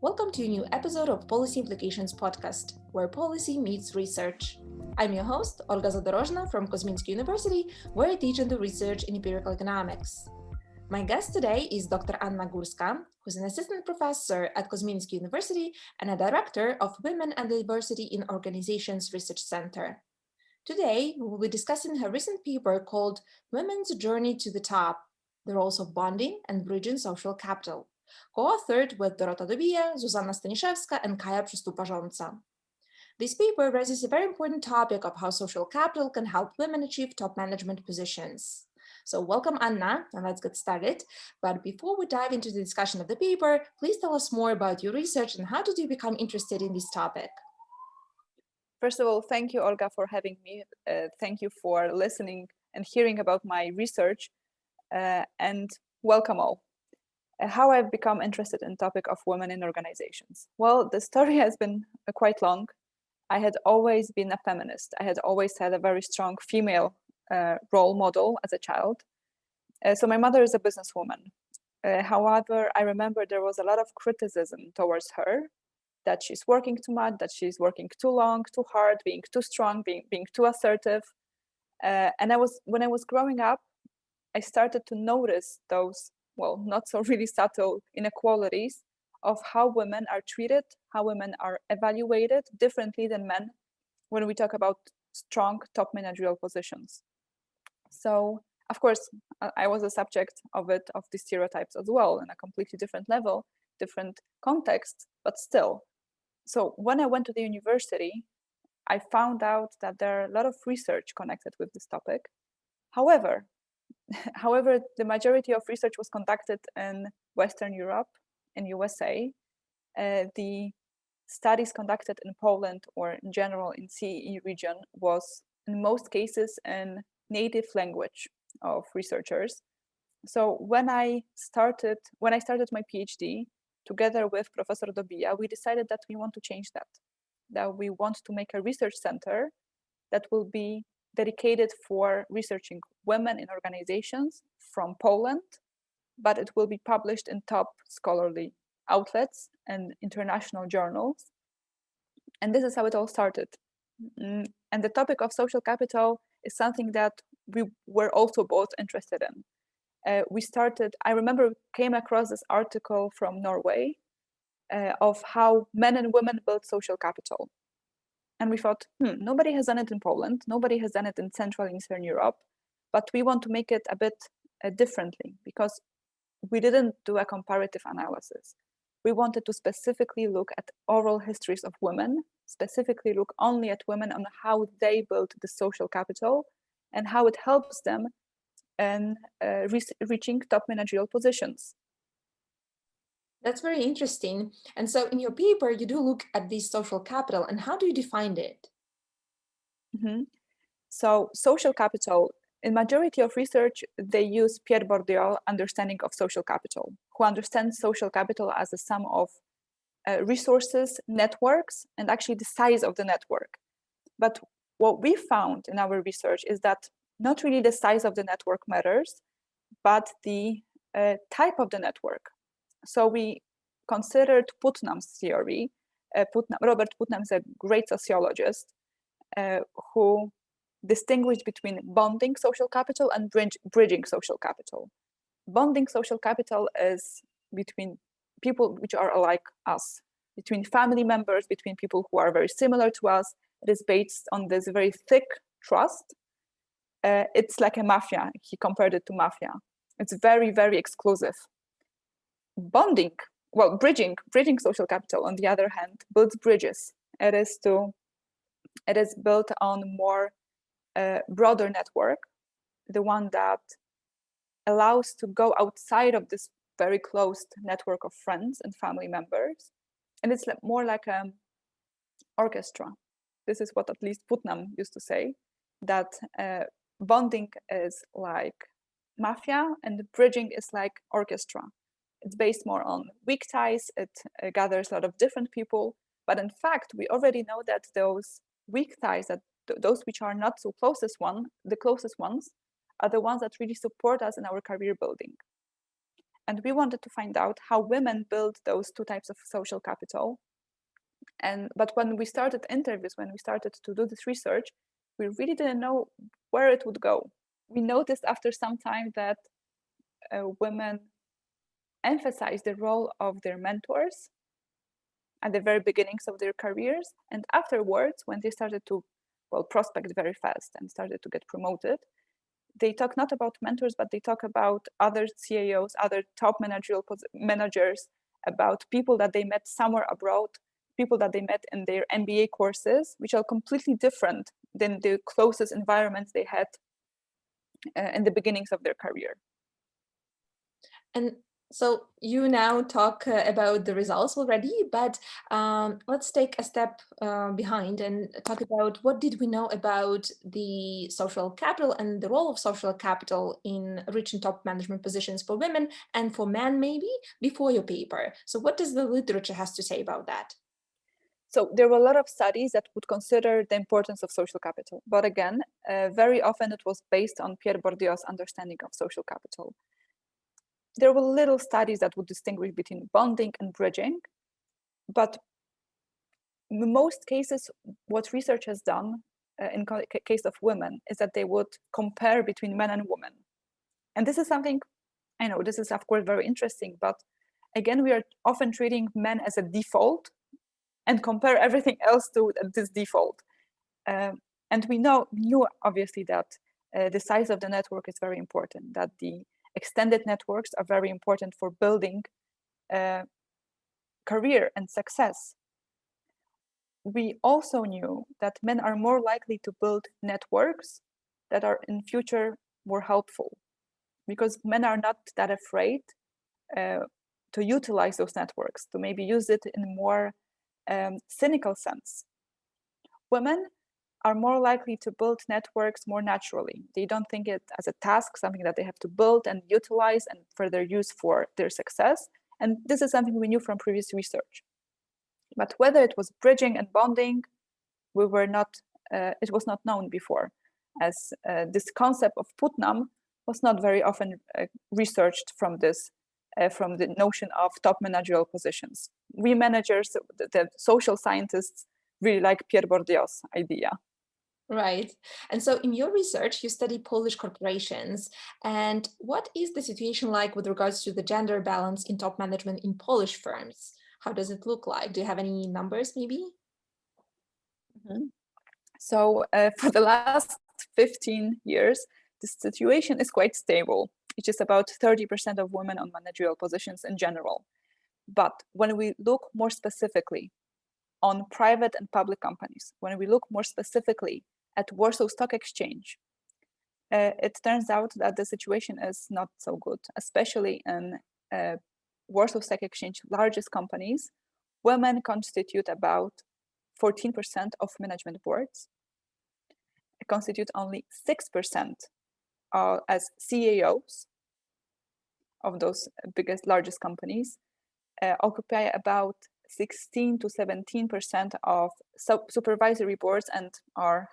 Welcome to a new episode of Policy Implications podcast, where policy meets research. I'm your host, Olga Zadorozhna from Kozminski University, where I teach and do research in empirical economics. My guest today is Dr. Anna Górska, who's an assistant professor at Kozminski University and a director of Women and Diversity in Organizations Research Center. Today, we will be discussing her recent paper called Women's Journey to the Top, the Roles of Bonding and Bridging Social Capital, co-authored with Dorota Dobija, Zuzanna Staniszewska, and Kaja Przystupa-Rządza. This paper raises a very important topic of how social capital can help women achieve top management positions. So welcome, Anna, and let's get started. But before we dive into the discussion of the paper, please tell us more about your research and how did you become interested in this topic? First of all, thank you, Olga, for having me. Thank you for listening and hearing about my research, and welcome all. How I've become interested in the topic of women in organizations. Well, the story has been quite long. I had always been a feminist. I had always had a very strong female role model as a child. So my mother is a businesswoman. However, I remember there was a lot of criticism towards her, that she's working too much, that she's working too long, too hard, being too strong, being too assertive. And when I was growing up, I started to notice those, well, not so really subtle inequalities of how women are treated, how women are evaluated differently than men when we talk about strong top managerial positions. So, of course, I was a subject of the stereotypes as well, in a completely different level, different context, but still. So when I went to the university, I found out that there are a lot of research connected with this topic. However, the majority of research was conducted in Western Europe, in USA. The studies conducted in Poland or in general in CEE region was in most cases in native language of researchers. So when I started my PhD, together with Professor Dobija, we decided that we want to change that we want to make a research center that will be dedicated for researching women in organizations from Poland, but it will be published in top scholarly outlets and international journals. And this is how it all started. And the topic of social capital is something that we were also both interested in. I remember came across this article from Norway of how men and women build social capital. And we thought, nobody has done it in Poland, nobody has done it in Central and Eastern Europe, but we want to make it a bit differently because we didn't do a comparative analysis. We wanted to specifically look at oral histories of women, specifically look only at women on how they build the social capital and how it helps them in reaching top managerial positions. That's very interesting. And so in your paper, you do look at this social capital, and how do you define it? Mm-hmm. So social capital, in majority of research, they use Pierre Bourdieu's understanding of social capital, who understands social capital as a sum of resources, networks, and actually the size of the network. But what we found in our research is that not really the size of the network matters, but the type of the network. So we considered Putnam's theory. Robert Putnam is a great sociologist who distinguished between bonding social capital and bridging social capital. Bonding social capital is between people which are alike us, between family members, between people who are very similar to us. It is based on this very thick trust. It's like a mafia. He compared it to mafia. It's very, very exclusive. Bridging social capital, on the other hand, builds bridges. It is built on more broader network, the one that allows to go outside of this very closed network of friends and family members. And it's more like an orchestra. This is what at least Putnam used to say, that bonding is like mafia and bridging is like orchestra. It's based more on weak ties. It gathers a lot of different people. But in fact, we already know that those weak ties, that those which are not so the closest ones, are the ones that really support us in our career building. And we wanted to find out how women build those two types of social capital. But when we started interviews, when we started to do this research, we really didn't know where it would go. We noticed after some time that women emphasize the role of their mentors at the very beginnings of their careers, and afterwards, when they started to prospect very fast and started to get promoted, they talk not about mentors, but they talk about other CEOs, other top managers, about people that they met somewhere abroad, people that they met in their MBA courses, which are completely different than the closest environments they had in the beginnings of their career. And so you now talk about the results already, but let's take a step behind and talk about what did we know about the social capital and the role of social capital in reaching top management positions for women and for men, maybe, before your paper. So what does the literature has to say about that? So there were a lot of studies that would consider the importance of social capital. But again, very often it was based on Pierre Bourdieu's understanding of social capital. There were little studies that would distinguish between bonding and bridging, but in most cases, what research has done in case of women is that they would compare between men and women. And this is something, I know this is of course very interesting, but again, we are often treating men as a default and compare everything else to this default. And we knew obviously that the size of the network is very important, that the extended networks are very important for building career and success. We also knew that men are more likely to build networks that are in future more helpful, because men are not that afraid to utilize those networks, to maybe use it in a more cynical sense. Women are more likely to build networks more naturally. They don't think it as a task, something that they have to build and utilize and further use for their success. And this is something we knew from previous research. But whether it was bridging and bonding, it was not known before, as this concept of Putnam was not very often researched from the notion of top managerial positions. We managers, the social scientists, really like Pierre Bourdieu's idea. Right. And so in your research, you study Polish corporations. And what is the situation like with regards to the gender balance in top management in Polish firms? How does it look like? Do you have any numbers maybe? Mm-hmm. So for the last 15 years, the situation is quite stable. It's just about 30% of women on managerial positions in general. But when we look more specifically on private and public companies, when we look more specifically at Warsaw Stock Exchange, it turns out that the situation is not so good, especially in Warsaw Stock Exchange largest companies. Women constitute about 14% of management boards, constitute only 6% as CEOs of those largest companies, occupy about 16 to 17% of supervisory boards and are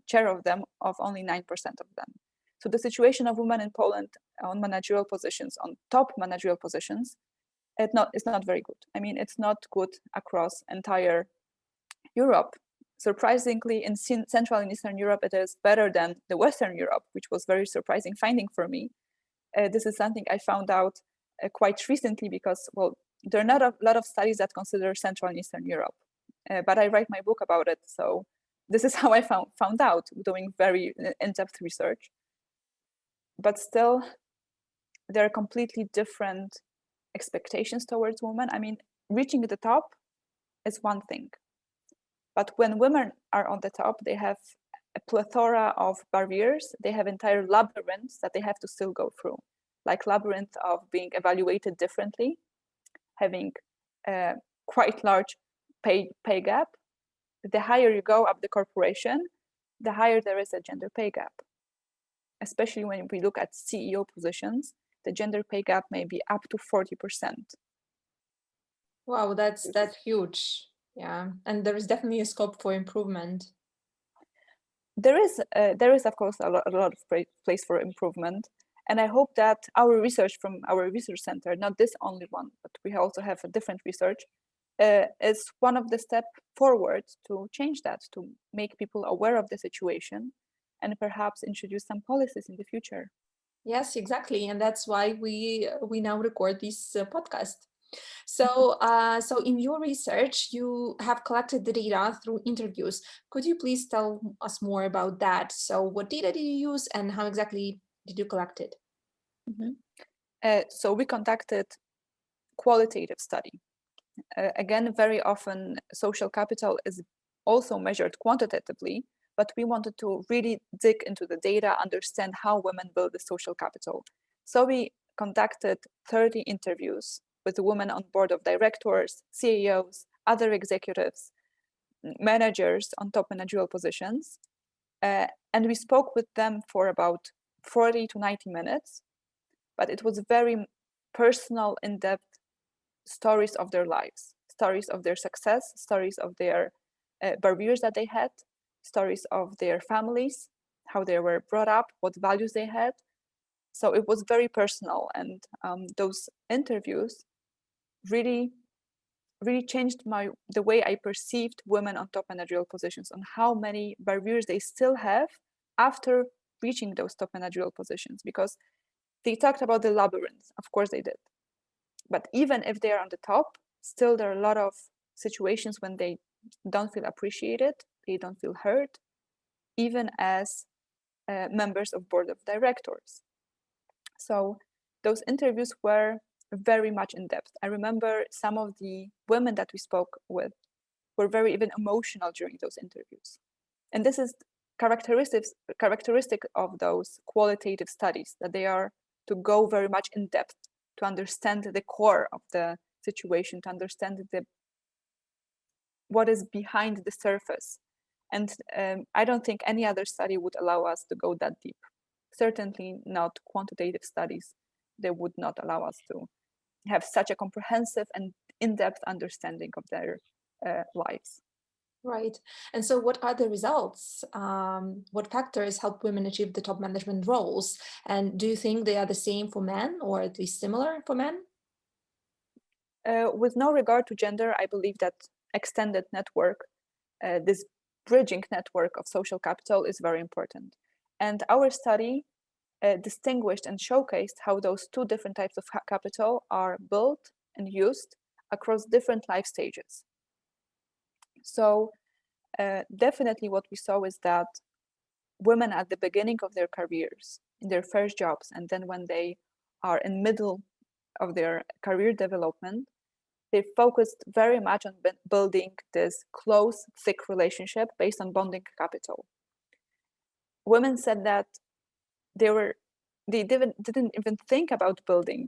chair of them, of only 9% of them. So the situation of women in Poland on managerial positions, on top managerial positions, is not very good. I mean, it's not good across entire Europe. Surprisingly, in Central and Eastern Europe, it is better than the Western Europe, which was very surprising finding for me. This is something I found out quite recently because, there are not a lot of studies that consider Central and Eastern Europe, but I write my book about it. So this is how I found out, doing very in-depth research. But still, there are completely different expectations towards women. I mean, reaching the top is one thing. But when women are on the top, they have a plethora of barriers. They have entire labyrinths that they have to still go through, like labyrinth of being evaluated differently, having a quite large pay gap. The higher you go up the corporation, the higher there is a gender pay gap. Especially when we look at CEO positions, the gender pay gap may be up to 40%. Wow, that's huge. Yeah, and there is definitely a scope for improvement. There is of course a lot of place for improvement. And I hope that our research from our research center, not this only one, but we also have a different research, is one of the steps forward to change that, to make people aware of the situation and perhaps introduce some policies in the future. Yes, exactly. And that's why we now record this podcast. So in your research, you have collected the data through interviews. Could you please tell us more about that? So what data did you use and how exactly did you collect it? So we conducted qualitative study. Again, very often social capital is also measured quantitatively, but we wanted to really dig into the data, understand how women build the social capital. So we conducted 30 interviews with women on board of directors, CEOs, other executives, managers on top managerial positions. And we spoke with them for about 40 to 90 minutes, but it was very personal, in-depth stories of their lives, stories of their success, stories of their barriers that they had, stories of their families, how they were brought up, what values they had. So it was very personal, and those interviews really changed the way I perceived women on top managerial positions, on how many barriers they still have after reaching those top managerial positions. Because they talked about the labyrinth, of course they did. But even if they are on the top, still there are a lot of situations when they don't feel appreciated, they don't feel heard, even as members of board of directors. So those interviews were very much in depth. I remember some of the women that we spoke with were very even emotional during those interviews. And this is characteristic of those qualitative studies, that they are to go very much in depth, to understand the core of the situation, to understand what is behind the surface. And I don't think any other study would allow us to go that deep. Certainly not quantitative studies. They would not allow us to have such a comprehensive and in-depth understanding of their lives. Right. And so what are the results? What factors help women achieve the top management roles? And do you think they are the same for men, or at least similar for men? With no regard to gender, I believe that extended network, this bridging network of social capital, is very important. And our study distinguished and showcased how those two different types of capital are built and used across different life stages. So definitely what we saw is that women at the beginning of their careers, in their first jobs, and then when they are in middle of their career development, they focused very much on building this close, thick relationship based on bonding capital. Women said that they didn't even think about building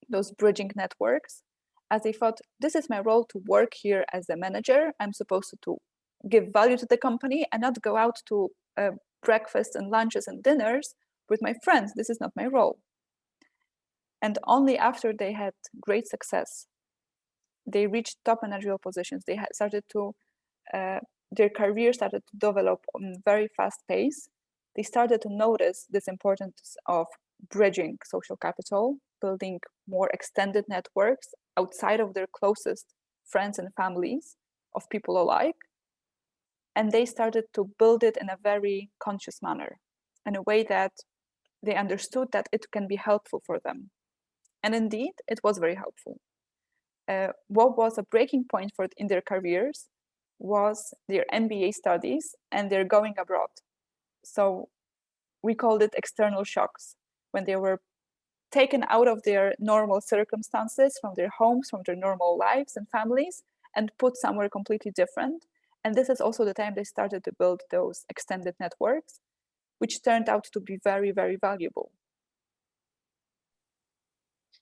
those bridging networks, as they thought, this is my role to work here as a manager. I'm supposed to give value to the company and not go out to breakfast and lunches and dinners with my friends. This is not my role. And only after they had great success, they reached top managerial positions, they had started to their career started to develop on very fast pace. They started to notice this importance of bridging social capital, building more extended networks outside of their closest friends and families of people alike. And they started to build it in a very conscious manner, in a way that they understood that it can be helpful for them. And indeed, it was very helpful. What was a breaking point in their careers was their MBA studies and their going abroad. So we called it external shocks, when they were taken out of their normal circumstances, from their homes, from their normal lives and families, and put somewhere completely different. And this is also the time they started to build those extended networks, which turned out to be very, very valuable.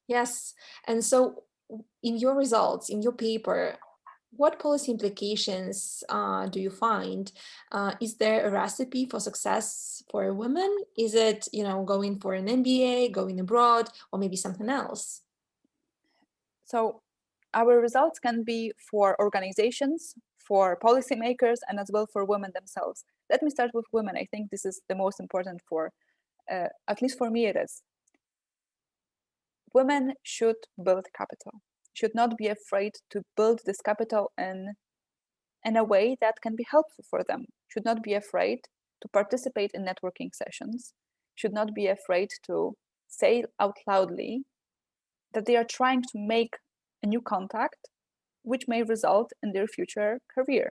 Yes. And so in your results, in your paper, what policy implications do you find? Is there a recipe for success for women? Is it, going for an MBA, going abroad, or maybe something else? So our results can be for organizations, for policymakers, and as well for women themselves. Let me start with women. I think this is the most important for at least for me it is. Women should build capital, should not be afraid to build this capital in a way that can be helpful for them, should not be afraid to participate in networking sessions, should not be afraid to say out loudly that they are trying to make a new contact which may result in their future career.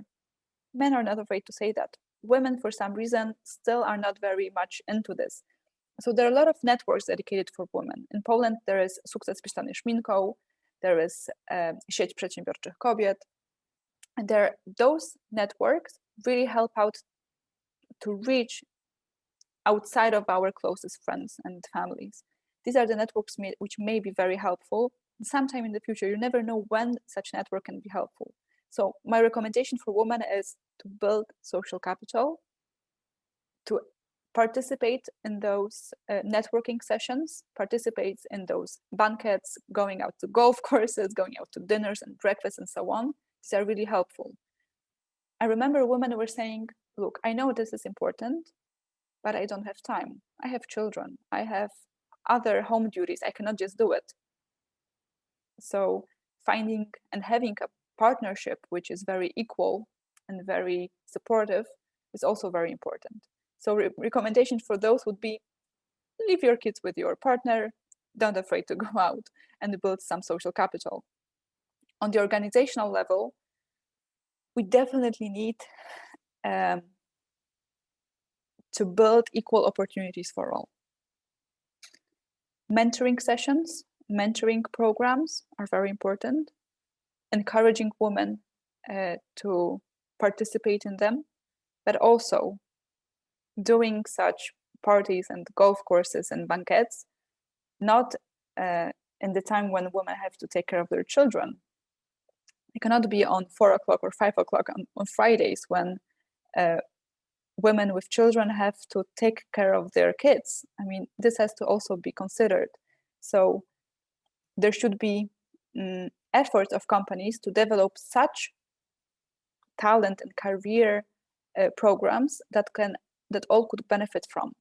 Men are not afraid to say that. Women, for some reason, still are not very much into this. So there are a lot of networks dedicated for women. In Poland, there is Sukces Pisany Szminką, there is Sieć Przedsiębiorczych Kobiet. And those networks really help out to reach outside of our closest friends and families. These are the networks which may be very helpful. Sometime in the future, you never know when such network can be helpful. So my recommendation for women is to build social capital, to participate in those networking sessions, participate in those banquets, going out to golf courses, going out to dinners and breakfasts and so on. These are really helpful. I remember women were saying, look, I know this is important, but I don't have time. I have children. I have other home duties. I cannot just do it. So finding and having a partnership which is very equal and very supportive is also very important. So recommendations for those would be, leave your kids with your partner, don't be afraid to go out and build some social capital. On the organizational level, we definitely need to build equal opportunities for all. Mentoring sessions, mentoring programs are very important. Encouraging women to participate in them, but also doing such parties and golf courses and banquets, not in the time when women have to take care of their children. It cannot be on 4 o'clock or 5 o'clock on Fridays when women with children have to take care of their kids. I mean, this has to also be considered. So there should be efforts of companies to develop such talent and career programs that all could benefit from.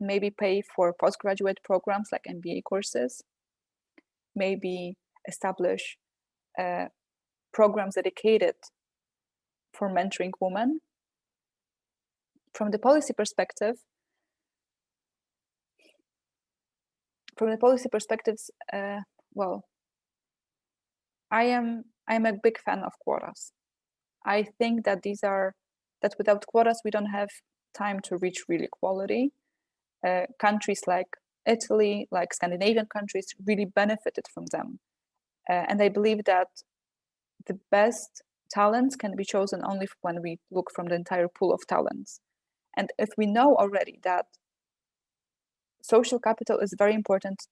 Maybe pay for postgraduate programs like MBA courses, maybe establish programs dedicated for mentoring women. From the policy perspectives, well, I'm a big fan of quotas. I think that that without quotas we don't have time to reach real equality. Countries like Italy, like Scandinavian countries, really benefited from them, and I believe that the best talents can be chosen only when we look from the entire pool of talents. And if we know already that social capital is very important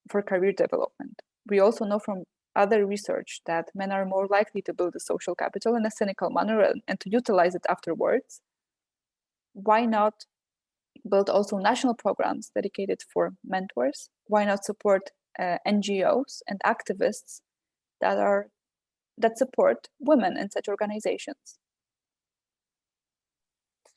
for career development, we also know from other research that men are more likely to build a social capital in a cynical manner and to utilize it afterwards. Why not build also national programs dedicated for mentors? Why not support NGOs and activists that support women in such organizations?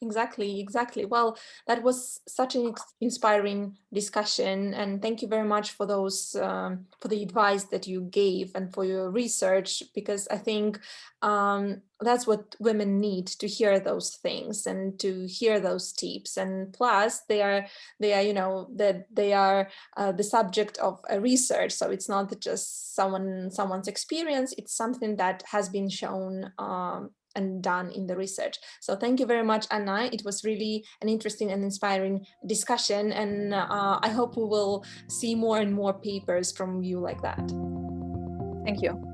Exactly. Well, that was such an inspiring discussion, and thank you very much for those for the advice that you gave and for your research, because I think that's what women need, to hear those things and to hear those tips. And plus, they are that they are the subject of a research, so it's not just someone's experience; it's something that has been shown and done in the research. So thank you very much, Anna. It was really an interesting and inspiring discussion, and I hope we will see more and more papers from you like that. Thank you.